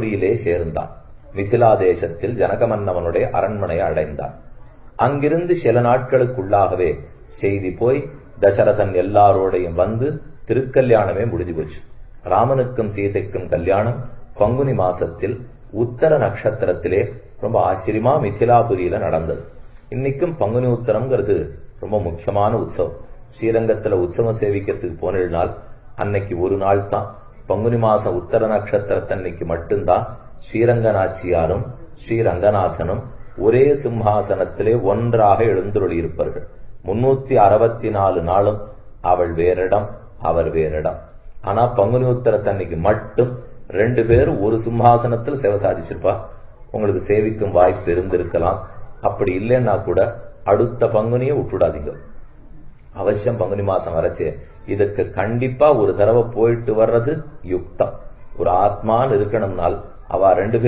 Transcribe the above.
மிதிலாபுரியிலே சேர்ந்தான். மிதிலா தேசத்தில் ஜனகமன்னவனுடைய அரண்மனையை அடைந்தான். அங்கிருந்து சில நாட்களுக்குள்ளாகவே செய்தி போய் தசரதன் எல்லாரோடையும் வந்து திருக்கல்யாணமே முடிஞ்சு போச்சு. ராமனுக்கும் சீதைக்கும் கல்யாணம் பங்குனி மாசத்தில் உத்தர நட்சத்திரத்திலே ரொம்ப ஆச்சரியமா மிதிலாபுரியில நடந்தது. இன்னைக்கும் பங்குனி உத்தரம்ங்கிறது ரொம்ப முக்கியமான உற்சவம். ஸ்ரீரங்கத்துல உற்சவம் சேவிக்கிறதுக்கு போனால் அன்னைக்கு ஒரு நாள் தான், பங்குனி மாசம் உத்தர நட்சத்திரத்தன்னைக்கு மட்டும்தான் ஸ்ரீரங்க நாச்சியாரும் ஸ்ரீரங்கநாதனும் ஒரே சிம்ஹாசனத்திலே ஒன்றாக எழுந்துருளி இருப்பார்கள். 364 நாளும் அவள் வேறிடம், அவர் வேறிடம். ஆனா பங்குனி உத்தரத்தன்னைக்கு மட்டும் 2 பேரும் ஒரு சிம்ஹாசனத்தில் சேவை சாதிச்சிருப்பா. உங்களுக்கு சேவிக்கும் வாய்ப்பு இருந்திருக்கலாம். அப்படி இல்லைன்னா கூட அடுத்த பங்குனியை விட்டுடாதீங்க. அவசியம் பங்குனி மாசம் வரைச்சு இதுக்கு கண்டிப்பா ஒரு தடவை போயிட்டு வர்றது யுக்தம். ஒரு ஆத்மான்னு இருக்கணும்னால் அவ 2 பேரும்